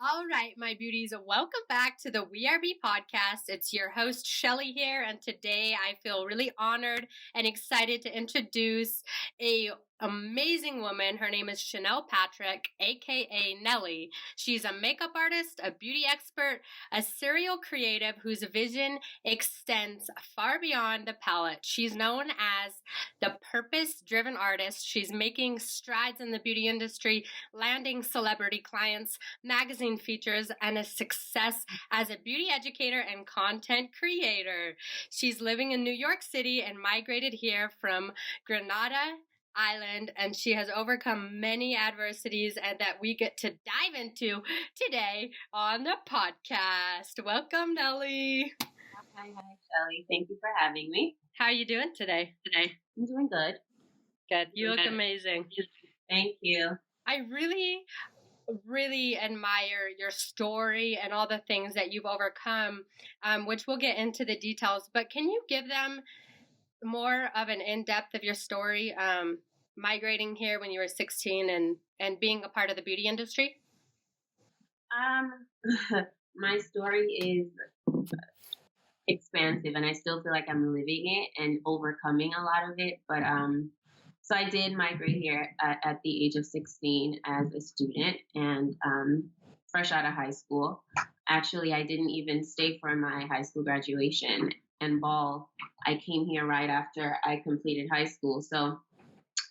All right, my beauties, welcome back to the Wearebe podcast. It's your host, Shelly here, and today I feel really honored and excited to introduce a amazing woman. Her name is Shennel Patrick, aka Nelli. She's a makeup artist, a beauty expert, a serial creative whose vision extends far beyond the palette. She's known as the purpose-driven artist. She's making strides in the beauty industry, landing celebrity clients, magazine features, and a success as a beauty educator and content creator. She's living in New York City and migrated here from Grenada Island, and she has overcome many adversities and that we get to dive into today on the podcast. Welcome, Nelli. Hi, Shelly. Thank you for having me. How are you doing today? I'm doing good. Good. You look amazing. Thank you. I really admire your story and all the things that you've overcome, which we'll get into the details. But can you give them more of an in-depth of your story, migrating here when you were 16 and being a part of the beauty industry? My story is expansive, and I still feel like I'm living it and overcoming a lot of it. But so I did migrate here at the age of 16 as a student and fresh out of high school. Actually, I didn't even stay for my high school graduation and ball. I came here right after I completed high school. So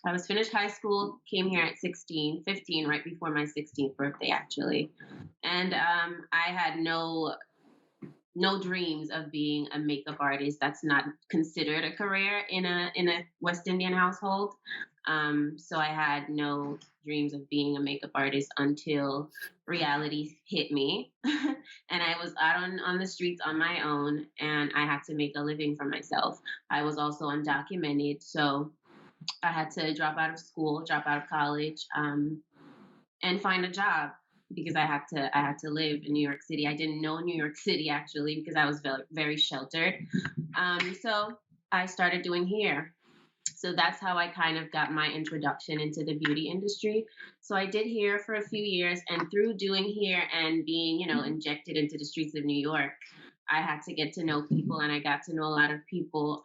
I was finished high school, came here at 15, right before my 16th birthday, actually. And I had no dreams of being a makeup artist. That's not considered a career in a West Indian household. So I had no dreams of being a makeup artist until reality hit me. And I was out on the streets on my own, and I had to make a living for myself. I was also undocumented, so I had to drop out of school, drop out of college, and find a job because I had to live in New York City. I didn't know New York City actually because I was very, very sheltered. So I started doing hair. So that's how I kind of got my introduction into the beauty industry. So I did hair for a few years, and through doing hair and being, injected into the streets of New York, I had to get to know people, and I got to know a lot of people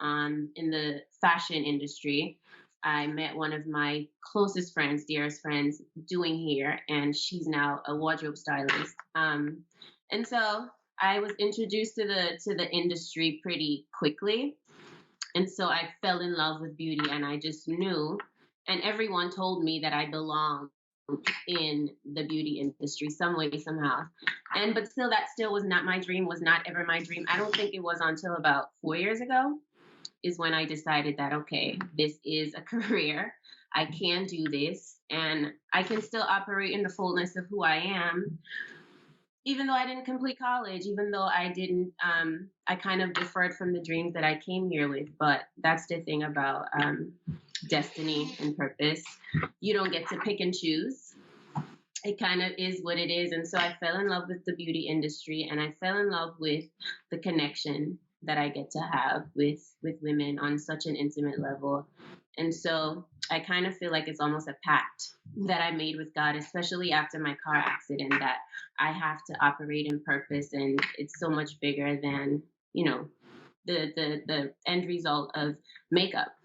in the fashion industry. I met one of my closest friends, dearest friends, doing hair, and she's now a wardrobe stylist. And so I was introduced to the industry pretty quickly, and so I fell in love with beauty, and I just knew, and everyone told me that I belonged in the beauty industry some way, somehow. But still, that still was not my dream, was not ever my dream. I don't think it was until about 4 years ago is when I decided that, okay, this is a career. I can do this, and I can still operate in the fullness of who I am, even though I didn't complete college, even though I didn't, I kind of deferred from the dreams that I came here with. But that's the thing about destiny and purpose. You don't get to pick and choose. It kind of is what it is. And so I fell in love with the beauty industry, and I fell in love with the connection that I get to have with women on such an intimate level. And so I kind of feel like it's almost a pact that I made with God, especially after my car accident, that I have to operate in purpose, and it's so much bigger than, the end result of makeup.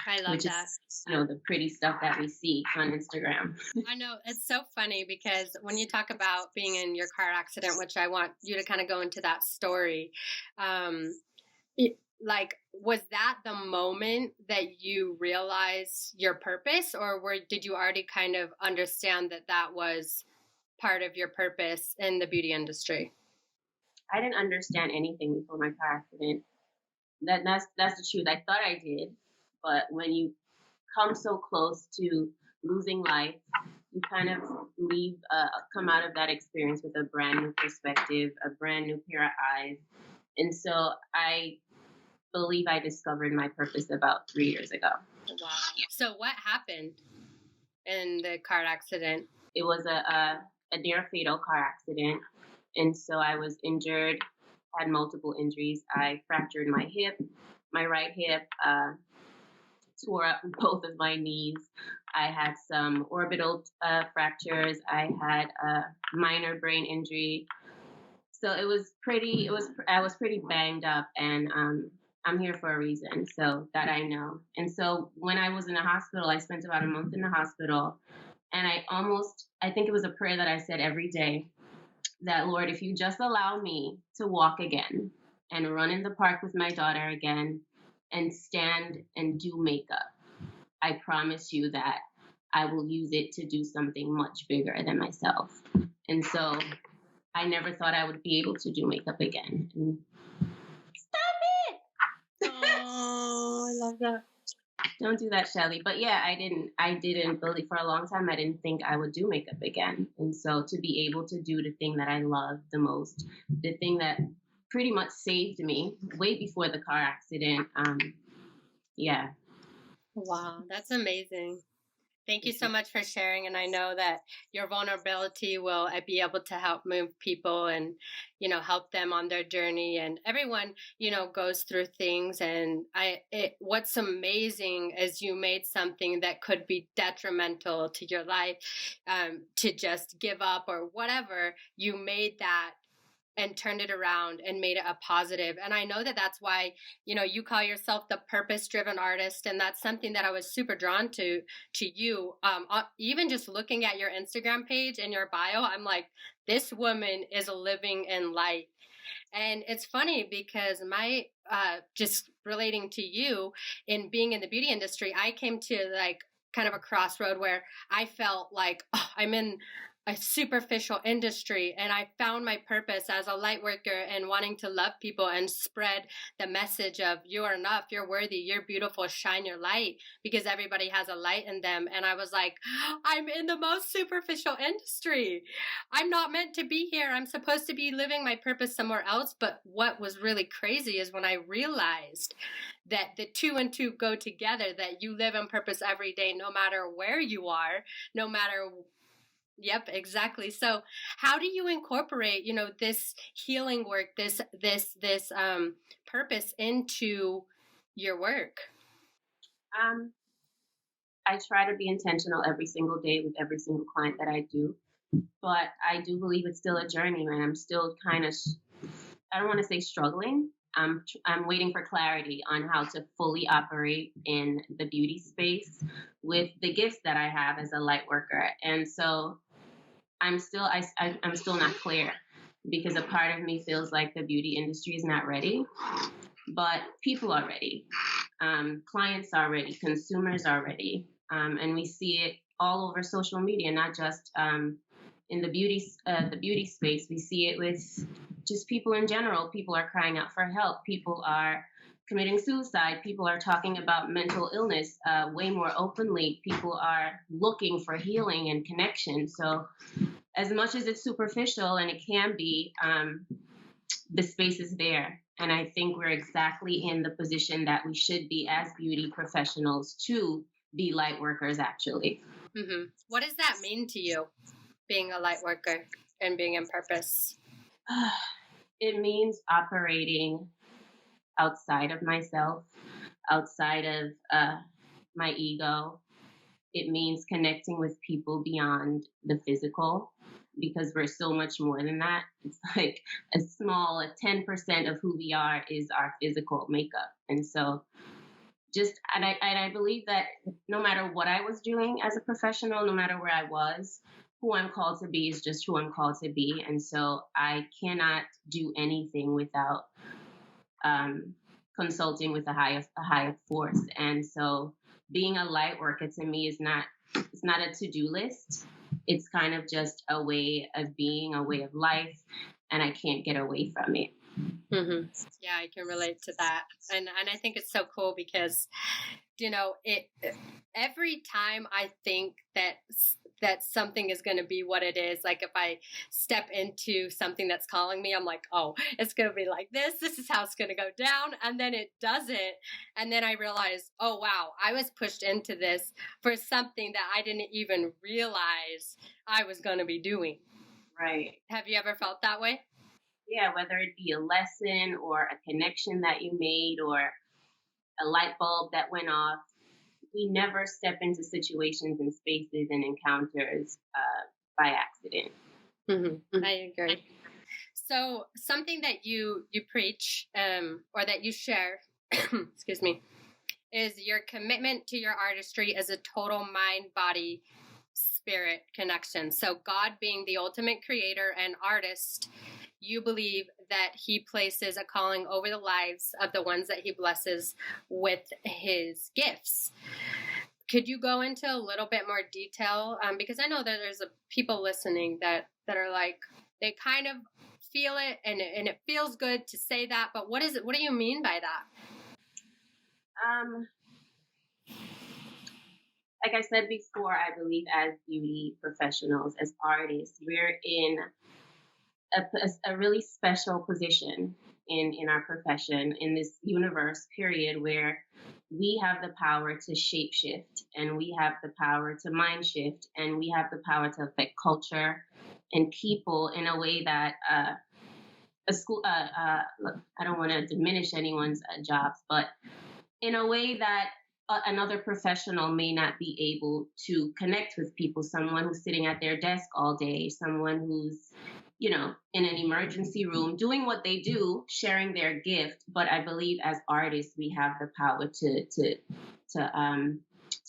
I love that. Is, the pretty stuff that we see on Instagram. I know. It's so funny because when you talk about being in your car accident, which I want you to kind of go into that story, was that the moment that you realized your purpose, or did you already kind of understand that was part of your purpose in the beauty industry? I didn't understand anything before my car accident. That's the truth. I thought I did. But when you come so close to losing life, you kind of come out of that experience with a brand new perspective, a brand new pair of eyes. And so I believe I discovered my purpose about 3 years ago. Wow. So what happened in the car accident? It was a near fatal car accident. And so I was injured, had multiple injuries. I fractured my hip, my right hip, tore up both of my knees. I had some orbital fractures. I had a minor brain injury. So I was pretty banged up, and I'm here for a reason, so that I know. And so when I was in the hospital, I spent about a month in the hospital, and I think it was a prayer that I said every day, that Lord, if you just allow me to walk again and run in the park with my daughter again and stand and do makeup, I promise you that I will use it to do something much bigger than myself. And so I never thought I would be able to do makeup again. And stop it! Oh, I love that. Don't do that, Shelly. But yeah, I didn't believe for a long time. I didn't think I would do makeup again. And so to be able to do the thing that I love the most, the thing that pretty much saved me way before the car accident. Yeah. Wow, that's amazing. Thank you so much for sharing. And I know that your vulnerability will be able to help move people and, help them on their journey. And everyone, goes through things. And what's amazing is you made something that could be detrimental to your life, to just give up or whatever. You made that and turned it around and made it a positive. And I know that that's why, you call yourself the purpose-driven artist. And that's something that I was super drawn to you. Even just looking at your Instagram page and your bio, I'm like, this woman is living in light. And it's funny because just relating to you in being in the beauty industry, I came to like kind of a crossroad where I felt like, I'm in a superficial industry, and I found my purpose as a light worker and wanting to love people and spread the message of you're enough, you're worthy, you're beautiful, shine your light, because everybody has a light in them. And I was like, I'm in the most superficial industry. I'm not meant to be here. I'm supposed to be living my purpose somewhere else. But what was really crazy is when I realized that the two and two go together, that you live on purpose every day, no matter where you are, no matter. Yep, exactly. So how do you incorporate, this healing work, this purpose into your work? I try to be intentional every single day with every single client that I do, but I do believe it's still a journey, and I'm still kind of, I don't want to say struggling. I'm waiting for clarity on how to fully operate in the beauty space with the gifts that I have as a light worker. And so I'm still not clear, because a part of me feels like the beauty industry is not ready, but people are ready. Clients are ready, consumers are ready, and we see it all over social media, not just in the beauty space. We see it with just people in general. People are crying out for help. People are committing suicide. People are talking about mental illness way more openly. People are looking for healing and connection. So as much as it's superficial, and it can be, the space is there. And I think we're exactly in the position that we should be as beauty professionals to be light workers, actually. Mm-hmm. What does that mean to you, being a light worker and being in purpose? It means operating outside of myself, outside of my ego. It means connecting with people beyond the physical, because we're so much more than that. It's like a 10% of who we are is our physical makeup. And so I believe that no matter what I was doing as a professional, no matter where I was, who I'm called to be is just who I'm called to be. And so I cannot do anything without consulting with a higher force. And so being a light worker to me is it's not a to-do list. It's kind of just a way of being, a way of life, and I can't get away from it. Mm-hmm. Yeah, I can relate to that. And I think it's so cool because, every time I think that something is going to be what it is, like if I step into something that's calling me, I'm like, oh, it's going to be like this is how it's going to go down. And then it doesn't. And then I realize, oh, wow, I was pushed into this for something that I didn't even realize I was going to be doing. Right. Have you ever felt that way? Yeah, whether it be a lesson or a connection that you made or a light bulb that went off. we never step into situations and spaces and encounters by accident. Mm-hmm. I agree. So something that you preach or that you share, excuse me, is your commitment to your artistry as a total mind, body, spirit connection. So God being the ultimate creator and artist, you believe that he places a calling over the lives of the ones that he blesses with his gifts. Could you go into a little bit more detail? Because I know that there's people listening that are like, they kind of feel it and it feels good to say that, but what is it? What do you mean by that? Like I said before, I believe as beauty professionals, as artists, we're in a really special position in our profession, in this universe, period, where we have the power to shapeshift, and we have the power to mind shift, and we have the power to affect culture and people in a way that a school, I don't want to diminish anyone's jobs, but in a way that another professional may not be able to connect with people. Someone who's sitting at their desk all day, someone who's, in an emergency room doing what they do, sharing their gift. But I believe as artists, we have the power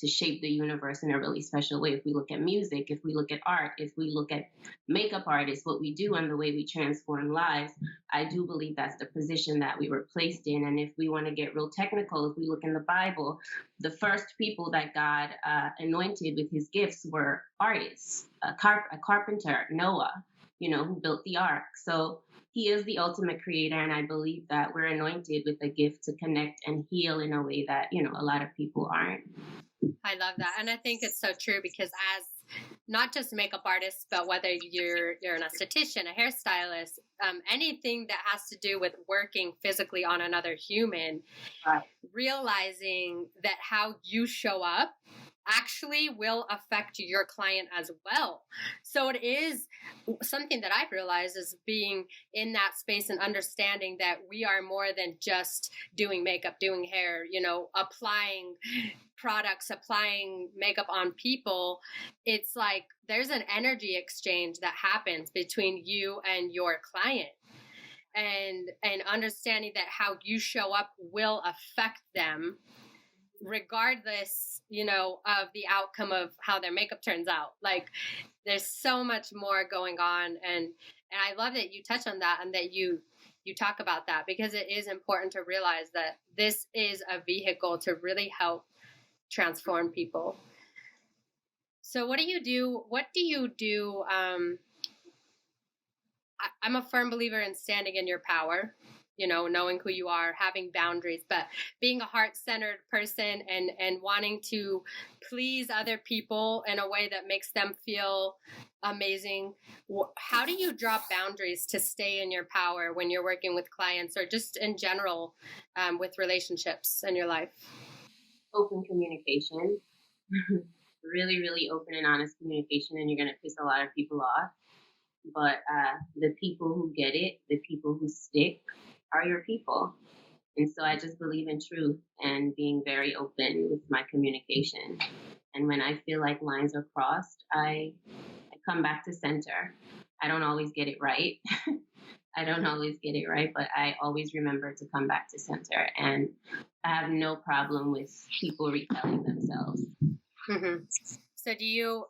to shape the universe in a really special way. If we look at music, if we look at art, if we look at makeup artists, what we do and the way we transform lives, I do believe that's the position that we were placed in. And if we want to get real technical, if we look in the Bible, the first people that God anointed with his gifts were artists, a carpenter, Noah, who built the ark. So he is the ultimate creator, and I believe that we're anointed with a gift to connect and heal in a way that, a lot of people aren't. I love that. And I think it's so true because as not just makeup artists, but whether you're an esthetician, a hairstylist, anything that has to do with working physically on another human, right, realizing that how you show up actually will affect your client as well. So it is something that I've realized is being in that space and understanding that we are more than just doing makeup, doing hair, applying products, applying makeup on people. It's like there's an energy exchange that happens between you and your client. And understanding that how you show up will affect them regardless, of the outcome of how their makeup turns out. Like there's so much more going on. And I love that you touch on that and that you talk about that, because it is important to realize that this is a vehicle to really help transform people. So what do you do? I'm a firm believer in standing in your power, knowing who you are, having boundaries, but being a heart-centered person and wanting to please other people in a way that makes them feel amazing. How do you draw boundaries to stay in your power when you're working with clients or just in general with relationships in your life? Open communication, really, really open and honest communication, and you're going to piss a lot of people off. But the people who get it, the people who stick, are your people. And so I just believe in truth and being very open with my communication. And when I feel like lines are crossed, I come back to center. I don't always get it right. But I always remember to come back to center. And I have no problem with people retelling themselves. Mm-hmm. So do you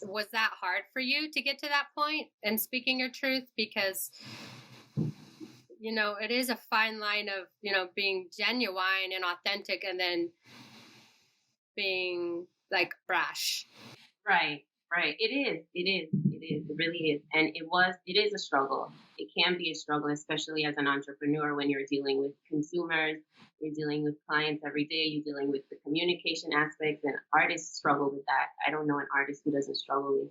was that hard for you to get to that point and speaking your truth? Because, it is a fine line of, being genuine and authentic and then being like brash. Right. It really is. And it is a struggle. It can be a struggle, especially as an entrepreneur when you're dealing with consumers, you're dealing with clients every day, you're dealing with the communication aspects, and artists struggle with that. I don't know an artist who doesn't struggle with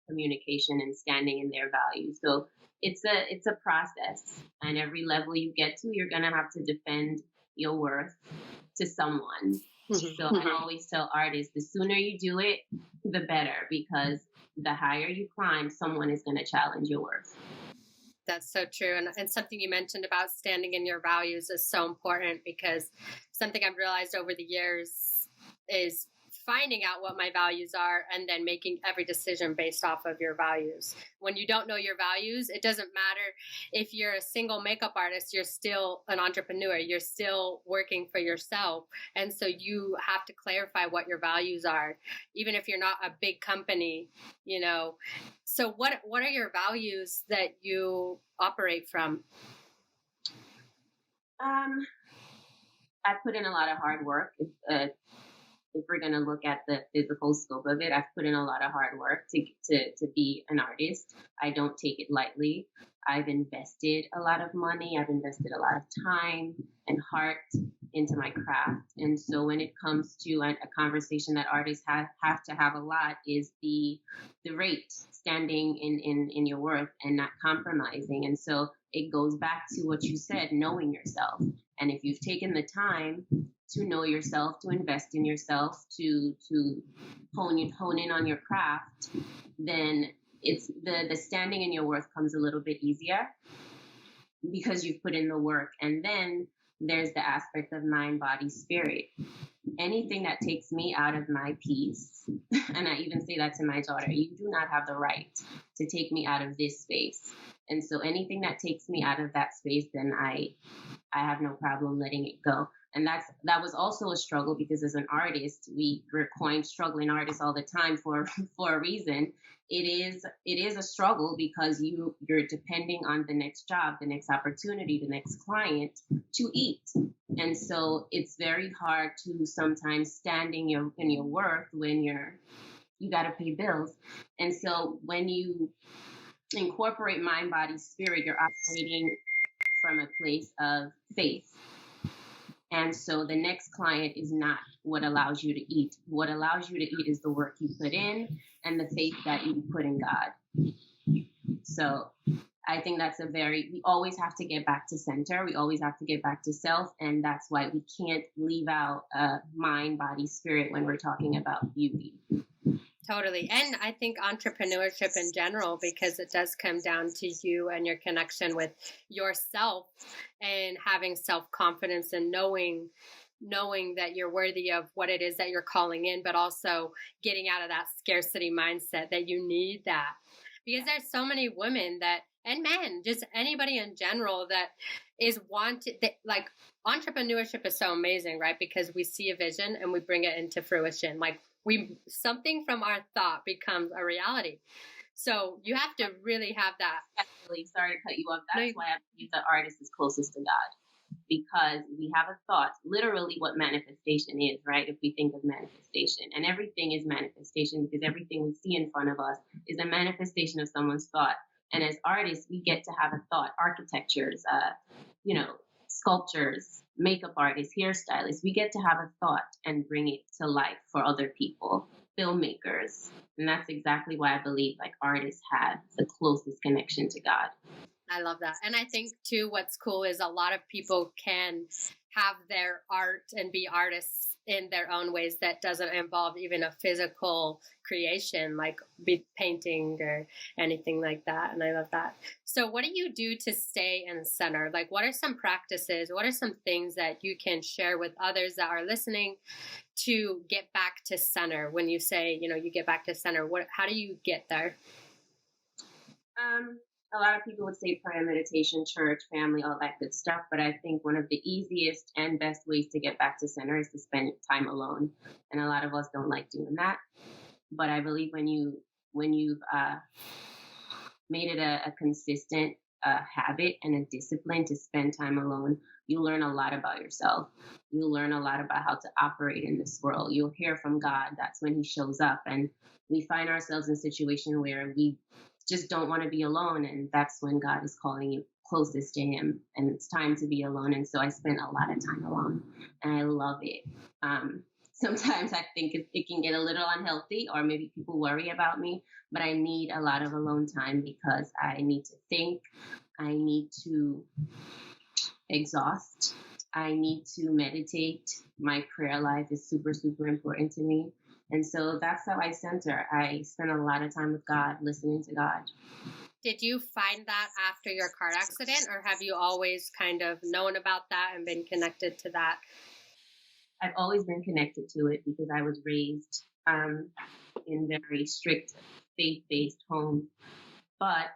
communication and standing in their values. So it's a process, and every level you get to, you're going to have to defend your worth to someone. So I always tell artists, the sooner you do it, the better, because the higher you climb, someone is going to challenge your worth. That's so true. And something you mentioned about standing in your values is so important, because something I've realized over the years, is finding out what my values are and then making every decision based off of your values. When you don't know your values, it doesn't matter if you're a single makeup artist, you're still an entrepreneur, you're still working for yourself. And so you have to clarify what your values are, even if you're not a big company, you know. So what are your values that you operate from? I put in a lot of hard work. If we're going to look at the physical scope of it, I've put in a lot of hard work to be an artist. I don't take it lightly. I've invested a lot of money. I've invested a lot of time and heart into my craft. And so when it comes to a conversation that artists have to have a lot is the rate, standing in your worth and not compromising. And so it goes back to what you said, knowing yourself. And if you've taken the time to know yourself, to invest in yourself, to hone in on your craft, then it's the standing in your worth comes a little bit easier because you've put in the work. And then there's the aspect of mind, body, spirit. Anything that takes me out of my peace, and I even say that to my daughter, you do not have the right to take me out of this space. And so anything that takes me out of that space, then I have no problem letting it go. And that was also a struggle because as an artist, we're coined struggling artists all the time for a reason. It is a struggle because you're depending on the next job, the next opportunity, the next client to eat. And so it's very hard to sometimes stand in your worth when you got to pay bills. And so when you incorporate mind, body, spirit, you're operating from a place of faith. And so the next client is not what allows you to eat. What allows you to eat is the work you put in and the faith that you put in God. So I think we always have to get back to center. We always have to get back to self. And that's why we can't leave out mind, body, spirit when we're talking about beauty. Totally. And I think entrepreneurship in general, because it does come down to you and your connection with yourself and having self-confidence and knowing that you're worthy of what it is that you're calling in, but also getting out of that scarcity mindset that you need that. Because there's so many women and men, just anybody in general that is wanted, like entrepreneurship is so amazing, right? Because we see a vision and we bring it into fruition. Like something from our thought becomes a reality. So you have to really have that. Actually, sorry to cut you off. That's why I believe the artist is closest to God. Because we have a thought, literally what manifestation is, right? If we think of manifestation, and everything is manifestation because everything we see in front of us is a manifestation of someone's thought. And as artists, we get to have a thought, architectures, sculptures, makeup artists, hairstylists, we get to have a thought and bring it to life for other people, filmmakers. And that's exactly why I believe like artists have the closest connection to God. I love that. And I think too, what's cool is a lot of people can have their art and be artists in their own ways that doesn't involve even a physical creation, like be painting or anything like that. And I love that. So what do you do to stay in center? Like, what are some practices? What are some things that you can share with others that are listening to get back to center? When you say, you get back to center, how do you get there? A lot of people would say prayer, meditation, church, family, all that good stuff. But I think one of the easiest and best ways to get back to center is to spend time alone. And a lot of us don't like doing that. But I believe when you've made it a consistent habit and a discipline to spend time alone, you learn a lot about yourself. You learn a lot about how to operate in this world. You'll hear from God. That's when he shows up. And we find ourselves in a situation where we just don't want to be alone. And that's when God is calling you closest to him. And it's time to be alone. And so I spent a lot of time alone and I love it. Sometimes I think it can get a little unhealthy or maybe people worry about me, but I need a lot of alone time because I need to think. I need to exhaust. I need to meditate. My prayer life is super, super important to me. And so that's how I center. I spend a lot of time with God, listening to God. Did you find that after your car accident, or have you always kind of known about that and been connected to that? I've always been connected to it because I was raised in very strict faith-based homes. But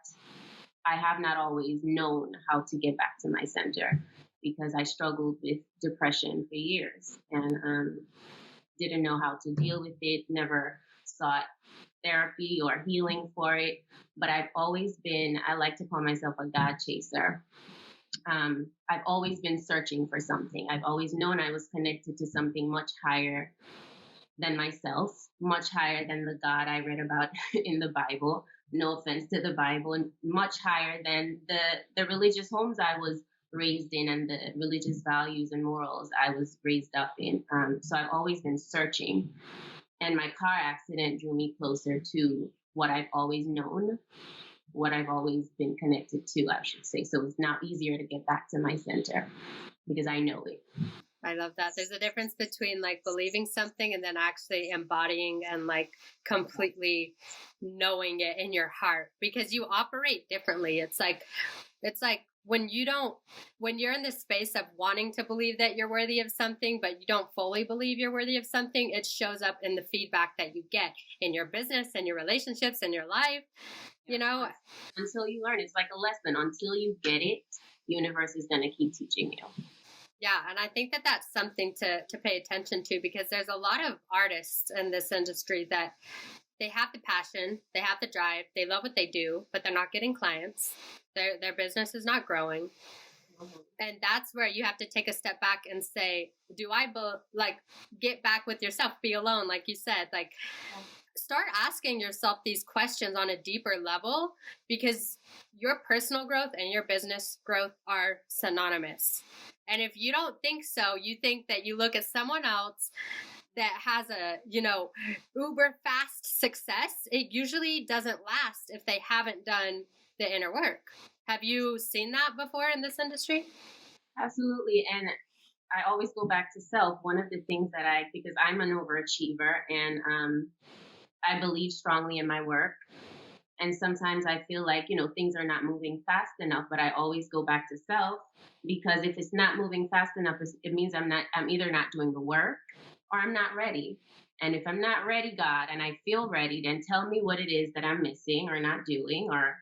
I have not always known how to get back to my center because I struggled with depression for years and didn't know how to deal with it, never sought therapy or healing for it. But I've always been, I like to call myself a God chaser. I've always been searching for something. I've always known I was connected to something much higher than myself, much higher than the God I read about in the Bible. No offense to the Bible, and much higher than the religious homes I was raised in and the religious values and morals I was raised up in. So I've always been searching. And my car accident drew me closer to what I've always known, what I've always been connected to, I should say. So it's now easier to get back to my center because I know it. I love that. There's a difference between like believing something and then actually embodying and like completely knowing it in your heart, because you operate differently. It's like when you're in this space of wanting to believe that you're worthy of something, but you don't fully believe you're worthy of something, it shows up in the feedback that you get in your business and your relationships and your life, you know? Until you learn, it's like a lesson. Until you get it, the universe is going to keep teaching you. Yeah, and I think that that's something to pay attention to, because there's a lot of artists in this industry that they have the passion, they have the drive, they love what they do, but they're not getting clients. Their business is not growing. And that's where you have to take a step back and say, do I get back with yourself, be alone, like you said, like start asking yourself these questions on a deeper level, because your personal growth and your business growth are synonymous. And if you don't think so, you think that you look at someone else that has a, uber fast success, it usually doesn't last if they haven't done the inner work. Have you seen that before in this industry? Absolutely. And I always go back to self. One of the things because I'm an overachiever and I believe strongly in my work. And sometimes I feel like, things are not moving fast enough, but I always go back to self, because if it's not moving fast enough, it means I'm either not doing the work or I'm not ready. And if I'm not ready, God, and I feel ready, then tell me what it is that I'm missing or not doing, or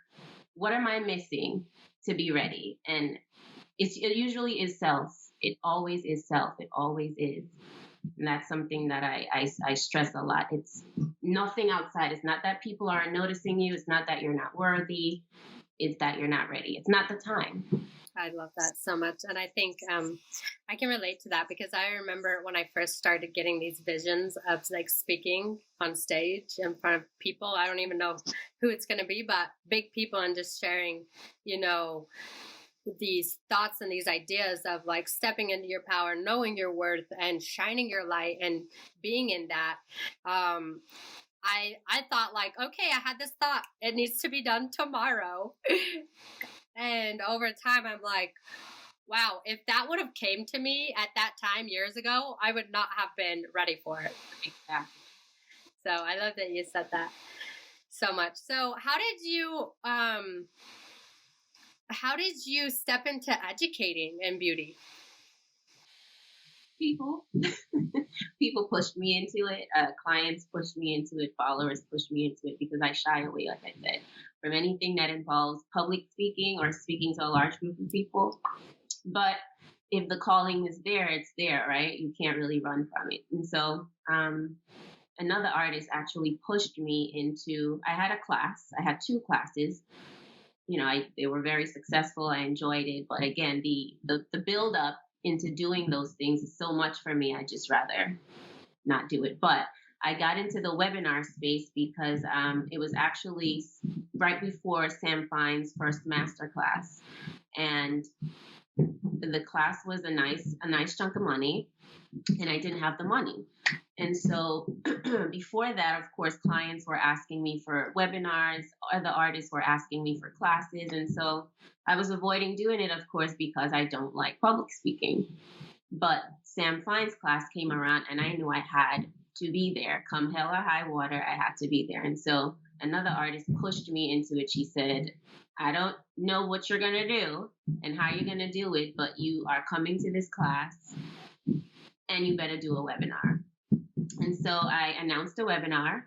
what am I missing to be ready? And it usually is self. It always is self. It always is. And that's something that I stress a lot. It's nothing outside. It's not that people aren't noticing you. It's not that you're not worthy. It's that you're not ready. It's not the time. I love that so much. And I think I can relate to that, because I remember when I first started getting these visions of like speaking on stage in front of people. I don't even know who it's going to be, but big people, and just sharing, these thoughts and these ideas of like stepping into your power, knowing your worth and shining your light and being in that. I thought like, okay, I had this thought, it needs to be done tomorrow. And over time, I'm like, wow, if that would have came to me at that time years ago, I would not have been ready for it. Exactly. So I love that you said that so much. So how did you step into educating in beauty? People pushed me into it. Clients pushed me into it. Followers pushed me into it, because I shy away, like I said, from anything that involves public speaking or speaking to a large group of people. But if the calling is there, it's there, right? You can't really run from it. And so another artist actually pushed me into, I had two classes. They were very successful. I enjoyed it. But again, the build up into doing those things is so much for me. I just rather not do it. But I got into the webinar space because it was actually right before Sam Fine's first masterclass. And the class was a nice chunk of money, and I didn't have the money. And so before that, of course, clients were asking me for webinars, other artists were asking me for classes. And so I was avoiding doing it, of course, because I don't like public speaking. But Sam Fine's class came around, and I knew I had to be there. Come hell or high water, I had to be there. And so another artist pushed me into it. She said, I don't know what you're going to do and how you're going to do it, but you are coming to this class. and you better do a webinar. And so I announced a webinar.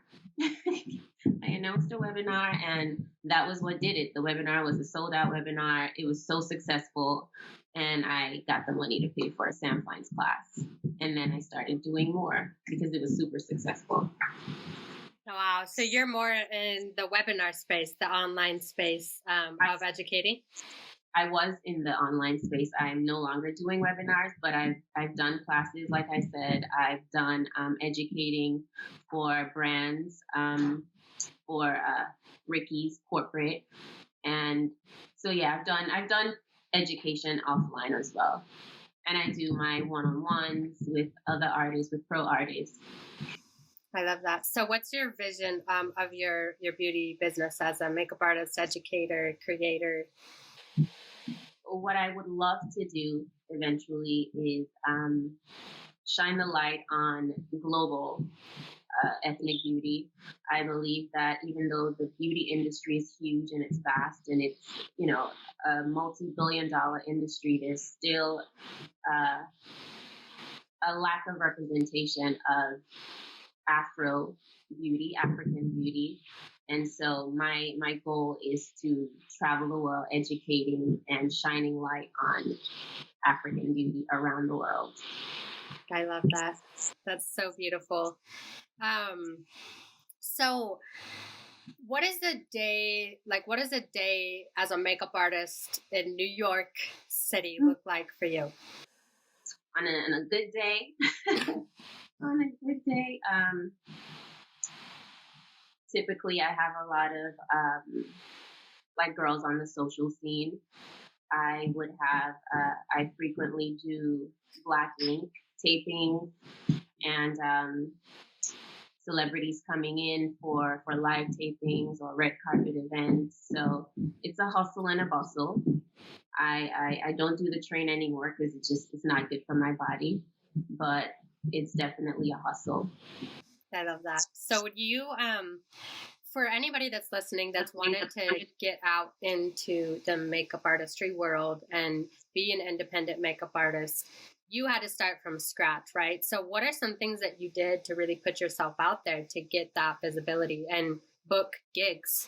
And that was what did it. The webinar was a sold out webinar. It was so successful, and I got the money to pay for a Sam Fine's class. And then I started doing more because it was super successful. Wow. So you're more in the webinar space, the online space of educating? I was in the online space. I'm no longer doing webinars, but I've done classes. Like I said, I've done educating for brands, for Ricky's corporate, and so yeah, I've done education offline as well, and I do my one-on-ones with other artists, with pro artists. I love that. So what's your vision of your beauty business as a makeup artist, educator, creator? What I would love to do eventually is shine the light on global ethnic beauty. I believe that even though the beauty industry is huge and it's vast and it's, a multi-billion-dollar industry, there's still a lack of representation of Afro beauty, African beauty. And so my goal is to travel the world educating and shining light on African beauty around the world. I love that. That's so beautiful. So what is a day as a makeup artist in New York City look like for you? On a good day, typically I have a lot of like girls on the social scene. I frequently do black ink taping and celebrities coming in for live tapings or red carpet events. So it's a hustle and a bustle. I don't do the train anymore because it's not good for my body, but it's definitely a hustle. I love that. So would you, for anybody that's listening that's wanted to get out into the makeup artistry world and be an independent makeup artist, you had to start from scratch, right? So what are some things that you did to really put yourself out there to get that visibility and book gigs?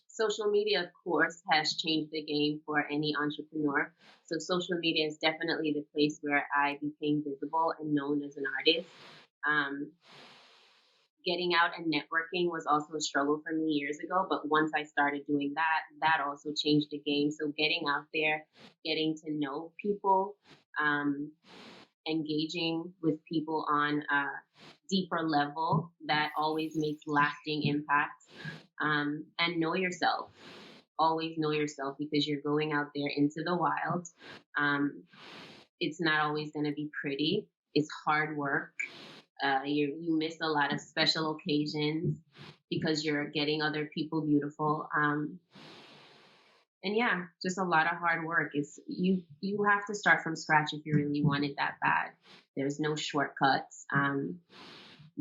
Social media, of course, has changed the game for any entrepreneur. So social media is definitely the place where I became visible and known as an artist. Getting out and networking was also a struggle for me years ago, but once I started doing that also changed the game. So getting out there, getting to know people, engaging with people on a deeper level, that always makes lasting impact. And know yourself. Always know yourself because you're going out there into the wild. It's not always going to be pretty. It's hard work. You miss a lot of special occasions because you're getting other people beautiful. And yeah, just a lot of hard work. You have to start from scratch if you really want it that bad. There's no shortcuts.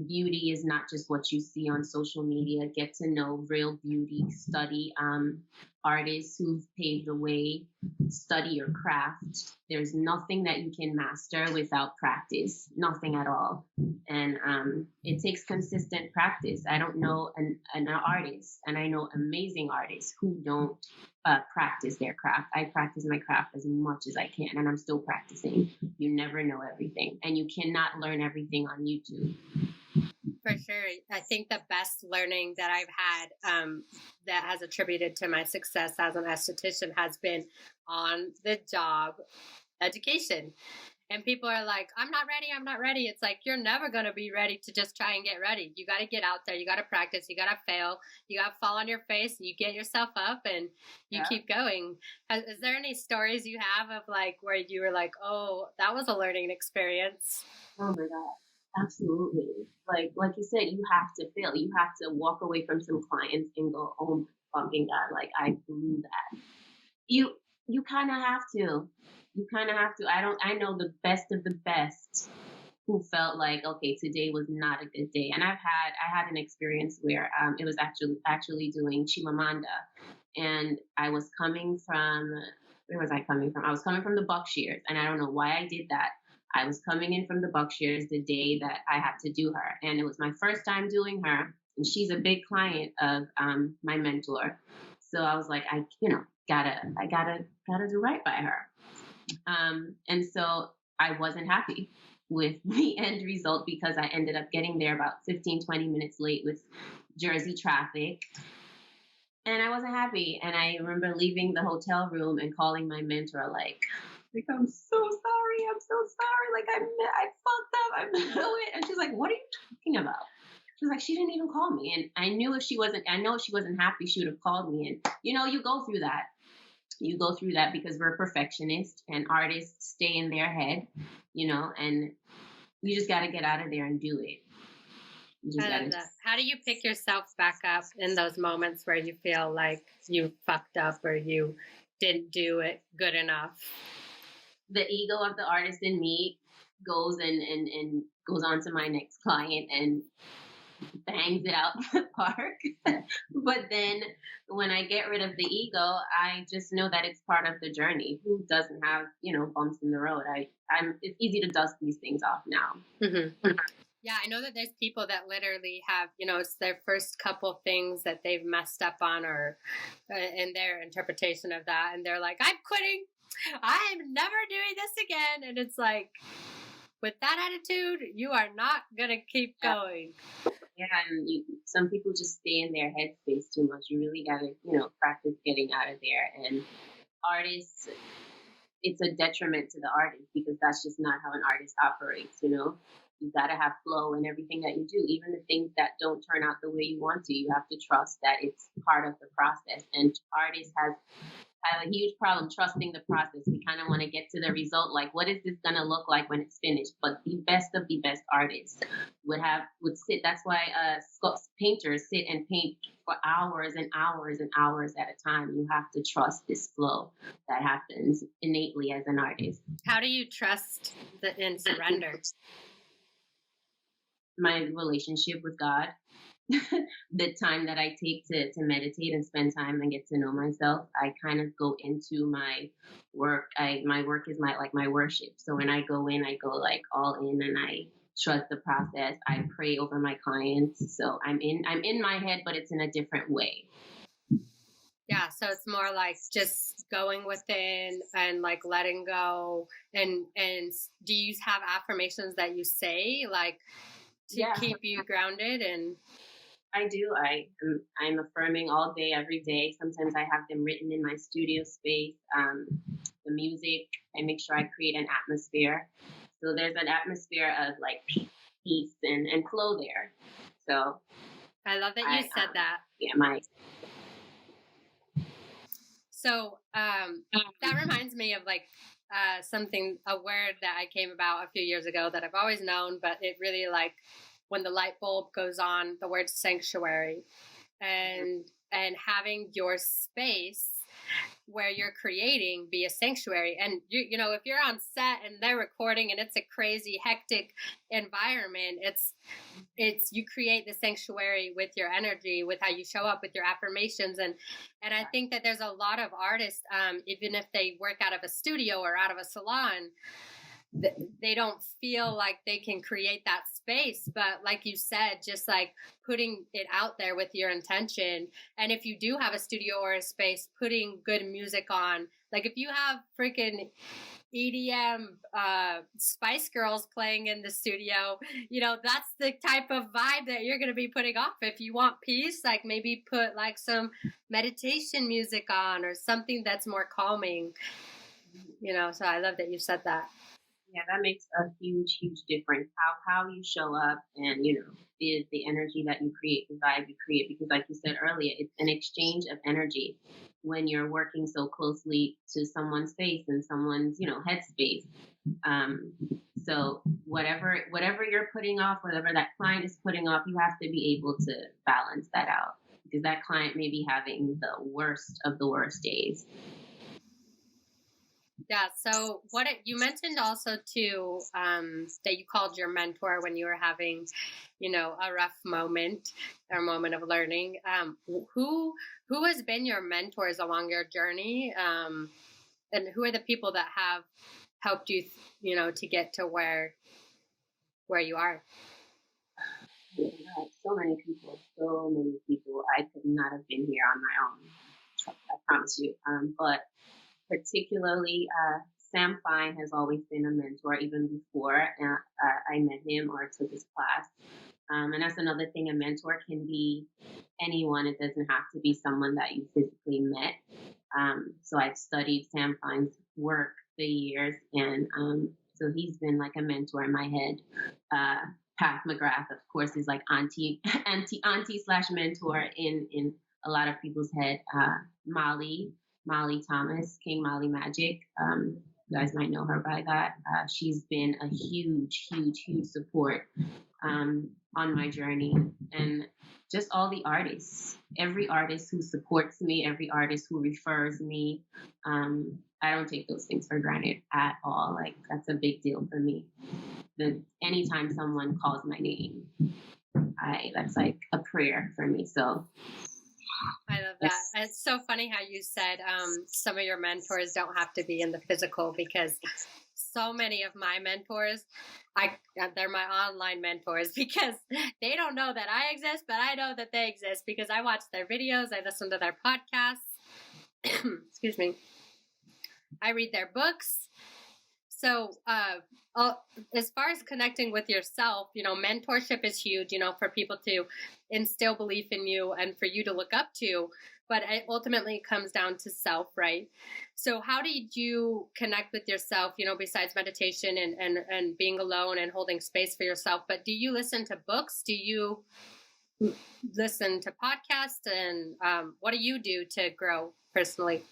Beauty is not just what you see on social media. Get to know real beauty. Study artists who've paved the way. Study your craft. There's nothing that you can master without practice. Nothing at all. And it takes consistent practice. I don't know an artist, and I know amazing artists who don't practice their craft. I practice my craft as much as I can, and I'm still practicing. You never know everything, and you cannot learn everything on YouTube. For sure. I think the best learning that I've had that has attributed to my success as an esthetician has been on the job education. And people are like, I'm not ready. It's like, you're never going to be ready to just try and get ready. You got to get out there. You got to practice. You got to fail. You got to fall on your face. You get yourself up and you keep going. Is there any stories you have of like where you were like, oh, that was a learning experience? Oh my God. Absolutely. Like you said, you have to fail. You have to walk away from some clients and go, oh my fucking God, like I blew that. You kind of have to. You kind of have to. I know the best of the best who felt like, okay, today was not a good day. And I had an experience where it was actually doing Chimamanda, and I was coming from where was I coming from? I was coming from the Buckshears, and I don't know why I did that. I was coming in from the Buckshears the day that I had to do her, and it was my first time doing her, and she's a big client of my mentor. So I was like, I gotta do right by her. And so I wasn't happy with the end result because I ended up getting there about 15, 20 minutes late with Jersey traffic. And I wasn't happy. And I remember leaving the hotel room and calling my mentor, like I'm so sorry. I'm so sorry. Like, I fucked up. I blew it. And she's like, what are you talking about? She was like, she didn't even call me. And I know if she wasn't happy, she would have called me. And, you go through that. You go through that because we're perfectionists and artists stay in their head, and you just got to get out of there and do it. I love that. How do you pick yourself back up in those moments where you feel like you fucked up or you didn't do it good enough? The ego of the artist in me goes and goes on to my next client and bangs it out the park. But then when I get rid of the ego, I just know that it's part of the journey. Who doesn't have, bumps in the road? It's easy to dust these things off now. Mm-hmm. Yeah, I know that there's people that literally have, it's their first couple things that they've messed up on or in their interpretation of that. And they're like, I'm quitting. I'm never doing this again. And it's like, with that attitude, you are not going to keep going. Yeah, and some people just stay in their headspace too much. You really got to, practice getting out of there. And artists, it's a detriment to the artist because that's just not how an artist operates, You got to have flow in everything that you do, even the things that don't turn out the way you want to. You have to trust that it's part of the process. And artists have a huge problem trusting the process. We kind of want to get to the result, like what is this going to look like when it's finished? But the best of the best artists would sit. That's why painters sit and paint for hours and hours and hours at a time. You have to trust this flow that happens innately as an artist. How do you trust and surrender? My relationship with God, the time that I take to meditate and spend time and get to know myself. I kind of go into my work. My work is my worship. So when I go in, I go like all in and I trust the process. I pray over my clients. So I'm in my head, but it's in a different way. Yeah, so it's more like just going within and like letting go. And do you have affirmations that you say like to keep you grounded? And I do. I'm affirming all day, every day. Sometimes I have them written in my studio space. The music, I make sure I create an atmosphere. So there's an atmosphere of like peace and flow there. So I love that you said that. Yeah, So that reminds me of like a word that I came about a few years ago that I've always known, but it really like when the light bulb goes on, the word sanctuary, and having your space where you're creating be a sanctuary. And you know, if you're on set and they're recording and it's a crazy hectic environment, it's you create the sanctuary with your energy, with how you show up, with your affirmations. And I think that there's a lot of artists, even if they work out of a studio or out of a salon, they don't feel like they can create that space. But like you said, just like putting it out there with your intention. And if you do have a studio or a space, putting good music on, like if you have freaking EDM Spice Girls playing in the studio, you know, that's the type of vibe that you're going to be putting off. If you want peace, like maybe put like some meditation music on or something that's more calming, you know. So I love that you said that. Yeah, that makes a huge, huge difference. How you show up and, you know, the energy that you create, the vibe you create, because like you said earlier, it's an exchange of energy when you're working so closely to someone's face and someone's, you know, headspace. So whatever you're putting off, whatever that client is putting off, you have to be able to balance that out because that client may be having the worst of the worst days. Yeah. So you mentioned also too, that you called your mentor when you were having, you know, a rough moment or moment of learning. Who has been your mentors along your journey? and who are the people that have helped you, to get to where you are? Oh my God, so many people, so many people. I could not have been here on my own. I promise you. But particularly, Sam Fine has always been a mentor, even before I met him or took his class. And that's another thing. A mentor can be anyone. It doesn't have to be someone that you physically met. So I've studied Sam Fine's work for years, and so he's been like a mentor in my head. Pat McGrath, of course, is like auntie slash mentor in a lot of people's head. Molly Thomas, King Molly Magic. You guys might know her by that. She's been a huge support on my journey, and just all the artists, every artist who supports me, every artist who refers me. I don't take those things for granted at all. Like, that's a big deal for me. Anytime someone calls my name, that's like a prayer for me. So I love that. It's so funny how you said some of your mentors don't have to be in the physical, because so many of my mentors, they're my online mentors, because they don't know that I exist, but I know that they exist because I watch their videos, I listen to their podcasts, excuse me, I read their books. So as far as connecting with yourself, mentorship is huge, for people to instill belief in you and for you to look up to. But it ultimately comes down to self, right? So how did you connect with yourself, besides meditation and being alone and holding space for yourself? But do you listen to books? Do you listen to podcasts? And what do you do to grow personally?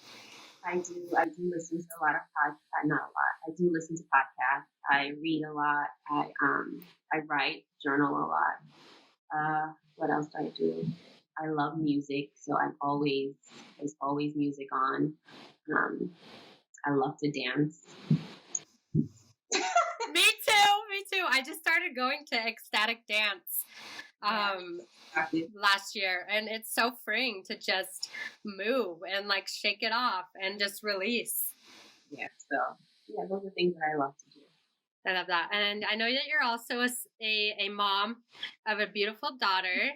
I do listen to a lot of podcasts. Not a lot. I do listen to podcasts. I read a lot. I write, journal a lot. What else do I do? I love music, so there's always music on. I love to dance. Me too. I just started going to ecstatic dance last year, and it's so freeing to just move and like shake it off and just release. Yeah, so yeah, those are things that I love to do. I love that. And I know that you're also a mom of a beautiful daughter.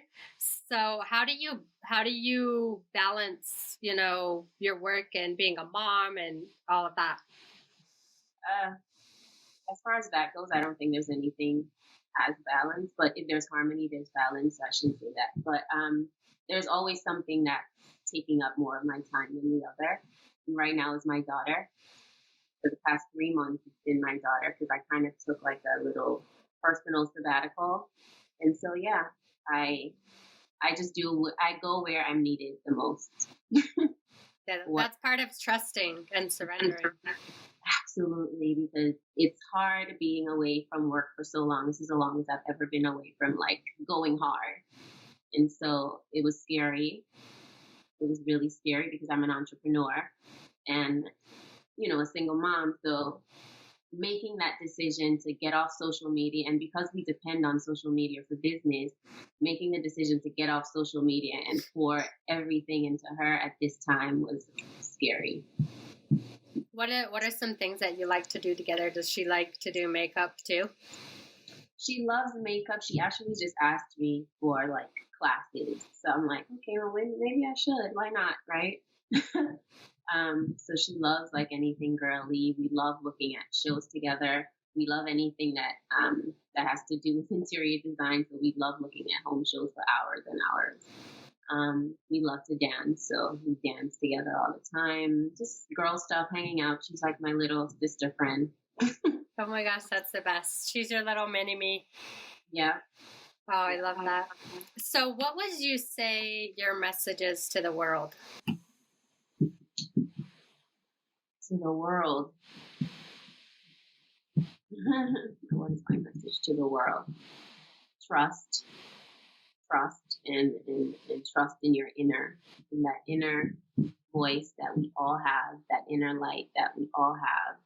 So how do you balance, your work and being a mom and all of that? As far as that goes, I don't think there's anything as balance, but if there's harmony, there's balance. I shouldn't say that. But there's always something that's taking up more of my time than the other. And right now is my daughter. For the past 3 months, it's been my daughter, because I kind of took like a little personal sabbatical. And so, yeah, I go where I'm needed the most. That's part of trusting and surrendering. Absolutely, because it's hard being away from work for so long. This is the longest I've ever been away from like going hard. And so it was scary. It was really scary because I'm an entrepreneur and, a single mom. So making that decision to get off social media, and because we depend on social media for business, making the decision to get off social media and pour everything into her at this time was scary. What are some things that you like to do together? Does she like to do makeup too? She loves makeup. She actually just asked me for like classes. So I'm like, okay, well, maybe I should. Why not? Right? So she loves like anything girly. We love looking at shows together. We love anything that has to do with interior design. So we love looking at home shows for hours and hours. We love to dance, so we dance together all the time. Just girl stuff, hanging out. She's like my little sister friend. Oh my gosh, that's the best. She's your little mini me. Yeah. Oh, I love that. So what would you say your message is to the world? To the world. What is my message to the world? Trust, and trust in your in that inner voice that we all have, that inner light that we all have.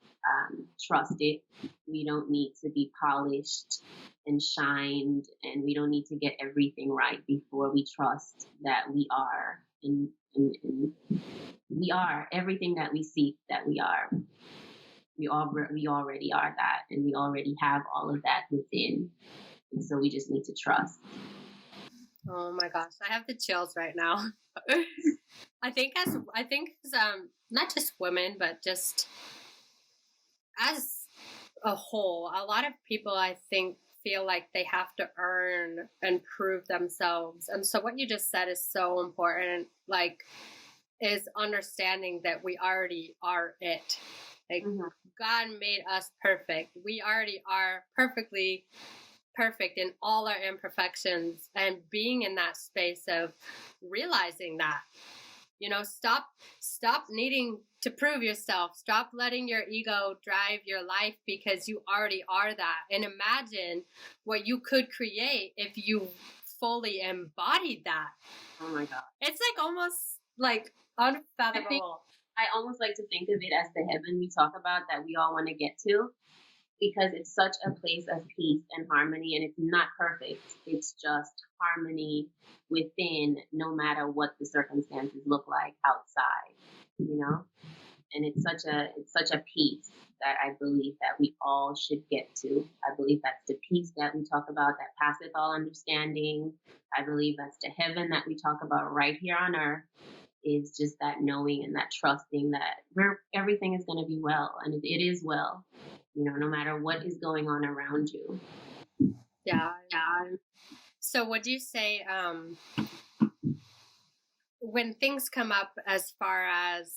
Trust it. We don't need to be polished and shined, and we don't need to get everything right before we trust that we are and we are everything that we seek that we are. We already are that, and we already have all of that within. And so we just need to trust. Oh my gosh, I have the chills right now. I think as not just women, but just as a whole, a lot of people I think feel like they have to earn and prove themselves. And so what you just said is so important, like is understanding that we already are it. Like God made us perfect. We already are perfectly perfect in all our imperfections, and being in that space of realizing that, stop needing to prove yourself. Stop letting your ego drive your life, because you already are that. And imagine what you could create if you fully embodied that. Oh my God. It's like almost like unfathomable. I almost like to think of it as the heaven we talk about that we all want to get to, because it's such a place of peace and harmony, and it's not perfect. It's just harmony within, no matter what the circumstances look like outside, And it's such a peace that I believe that we all should get to. I believe that's the peace that we talk about that passeth all understanding. I believe that's the heaven that we talk about right here on earth. Is just that knowing and that trusting that everything is going to be well, and it is well, no matter what is going on around you. Yeah. So what do you say when things come up as far as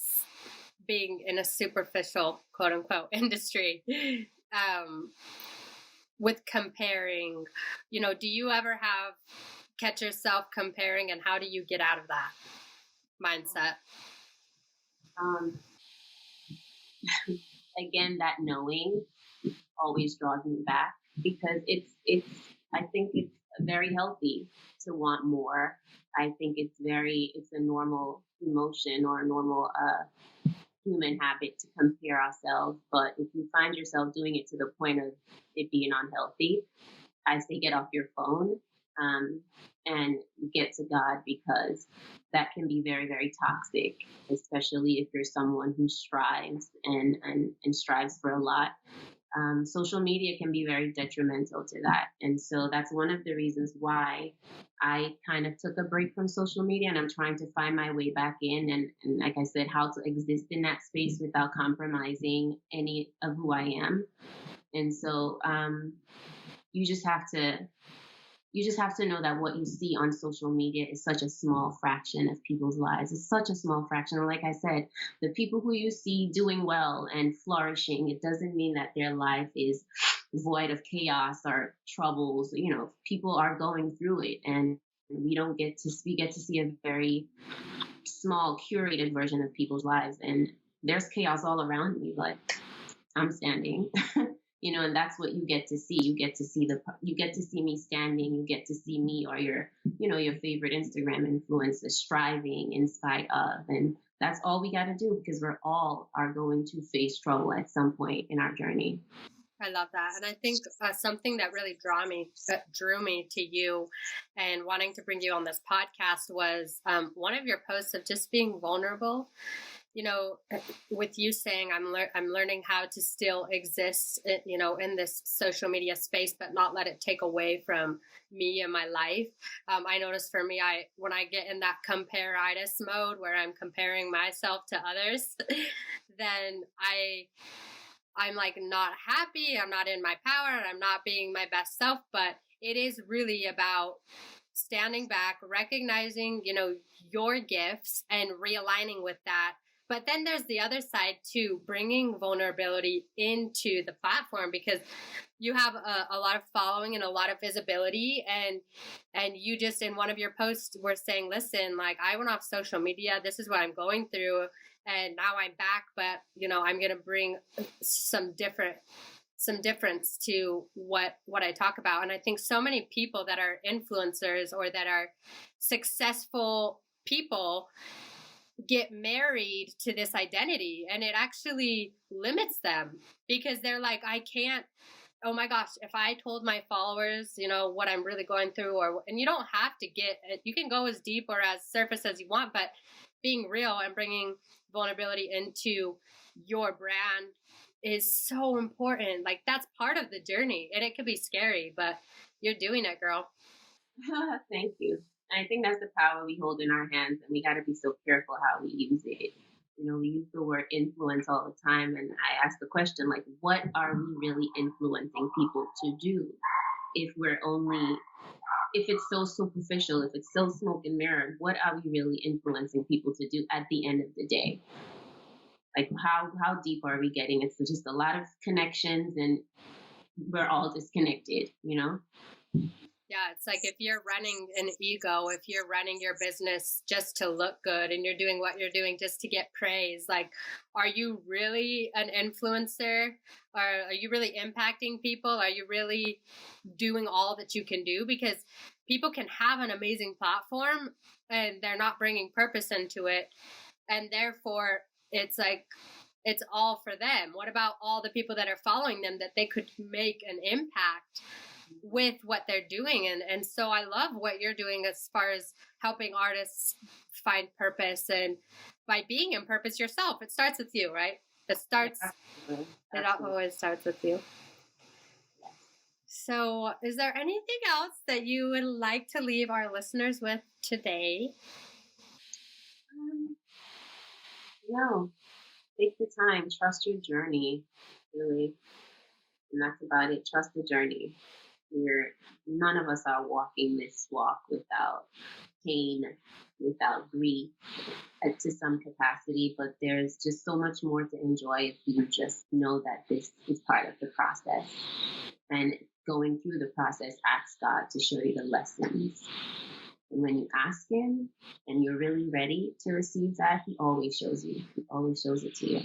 being in a superficial, quote unquote, industry, with comparing, do you ever catch yourself comparing, and how do you get out of that mindset? Again, that knowing always draws me back, because I think it's very healthy to want more. I think it's a normal emotion or a normal human habit to compare ourselves. But if you find yourself doing it to the point of it being unhealthy, I say get off your phone and get to God, because that can be very, very toxic, especially if you're someone who strives and strives for a lot. Social media can be very detrimental to that. And so that's one of the reasons why I kind of took a break from social media, and I'm trying to find my way back in. And like I said, how to exist in that space without compromising any of who I am. And so you just have to know that what you see on social media is such a small fraction of people's lives. It's such a small fraction. And like I said, the people who you see doing well and flourishing, it doesn't mean that their life is void of chaos or troubles. People are going through it, and we get to see a very small, curated version of people's lives. And there's chaos all around me, but I'm standing. And that's what you get to see. You get to see me standing. You get to see me, or your favorite Instagram influencer striving in spite of. And that's all we got to do, because we're all are going to face trouble at some point in our journey. I love that. And I think something that really drew me to you and wanting to bring you on this podcast was one of your posts of just being vulnerable. With you saying I'm learning how to still exist, in this social media space, but not let it take away from me and my life. I notice for me, when I get in that compare-itis mode where I'm comparing myself to others, then I'm like not happy. I'm not in my power, and I'm not being my best self. But it is really about standing back, recognizing, your gifts, and realigning with that. But then there's the other side too, bringing vulnerability into the platform, because you have a lot of following and a lot of visibility, and you just in one of your posts were saying, listen, like I went off social media, this is what I'm going through, and now I'm back, but I'm going to bring some difference to what I talk about. And I think so many people that are influencers or that are successful people get married to this identity, and it actually limits them, because they're like, I can't oh my gosh, if I told my followers, what I'm really going through, and you don't have to you can go as deep or as surface as you want, but being real and bringing vulnerability into your brand is so important. Like, that's part of the journey, and it can be scary, but you're doing it, girl. Thank you. I think that's the power we hold in our hands, and we got to be so careful how we use it. We use the word influence all the time, and I ask the question, like, what are we really influencing people to do if it's so superficial, if it's so smoke and mirror? What are we really influencing people to do at the end of the day? Like, how deep are we getting? It's just a lot of connections, and we're all disconnected, Yeah, it's like if you're running an ego, if you're running your business just to look good and you're doing what you're doing just to get praise, like, are you really an influencer? Or are you really impacting people? Are you really doing all that you can do? Because people can have an amazing platform and they're not bringing purpose into it. And therefore, it's like, it's all for them. What about all the people that are following them that they could make an impact with what they're doing? And so I love what you're doing as far as helping artists find purpose, and by being in purpose yourself. It starts with you, right? It always starts with you. So is there anything else that you would like to leave our listeners with today? No. Take the time, trust your journey, really. And that's about it. Trust the journey. None of us are walking this walk without pain, without grief, to some capacity, but there's just so much more to enjoy if you just know that this is part of the process. And going through the process, ask God to show you the lessons. And when you ask Him and you're really ready to receive that, He always shows you. He always shows it to you.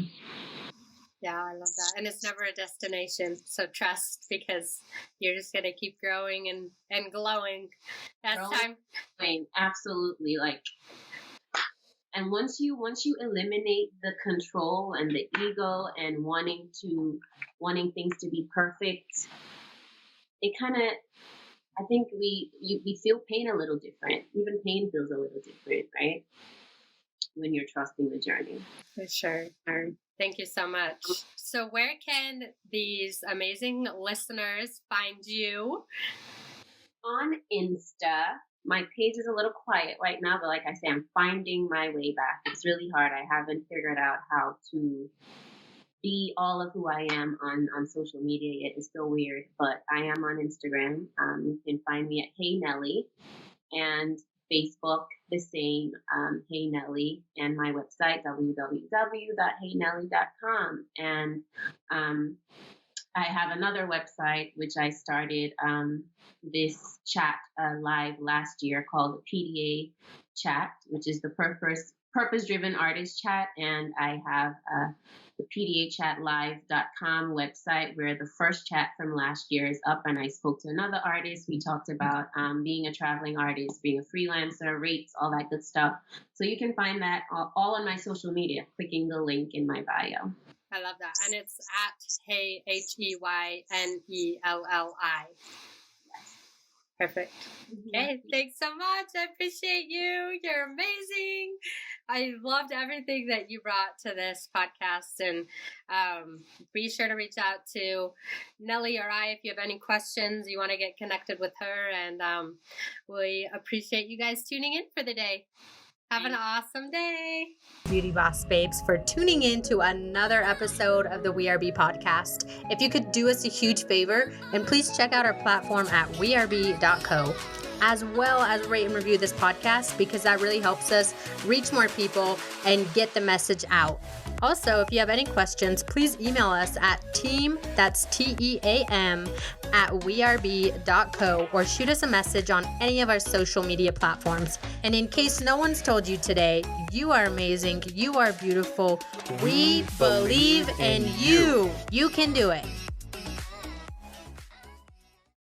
Yeah, I love that. And it's never a destination. So trust, because you're just going to keep growing and glowing as time. Absolutely. And once you eliminate the control and the ego and wanting things to be perfect, it kind of, I think we feel pain a little different. Even pain feels a little different, right? When you're trusting the journey. For sure. Thank you so much. So where can these amazing listeners find you? On Insta. My page is a little quiet right now, but like I say, I'm finding my way back. It's really hard. I haven't figured out how to be all of who I am on social media yet. It's still weird, but I am on Instagram. You can find me at Hey Nelli, and Facebook the same, Hey Nelli, and my website www.heynelli.com. And I have another website which I started this chat live last year called the PDA Chat, which is the Purpose-Driven Artist Chat, and I have the PDAChatLive.com website where the first chat from last year is up, and I spoke to another artist. We talked about being a traveling artist, being a freelancer, rates, all that good stuff. So you can find that all on my social media, clicking the link in my bio. I love that. And it's at Hey, HEYNELLI. Perfect. Okay, thanks so much. I appreciate you. You're amazing. I loved everything that you brought to this podcast. And be sure to reach out to Nelli or I if you have any questions, you want to get connected with her. And we appreciate you guys tuning in for the day. Have an awesome day. Beauty Boss Babes, for tuning in to another episode of the Wearebe podcast. If you could do us a huge favor, and please check out our platform at wearebe.co, as well as rate and review this podcast, because that really helps us reach more people and get the message out. Also, if you have any questions, please email us at team, that's TEAM, at wearebe.co, or shoot us a message on any of our social media platforms. And in case no one's told you today, you are amazing, you are beautiful, we believe in you. You can do it.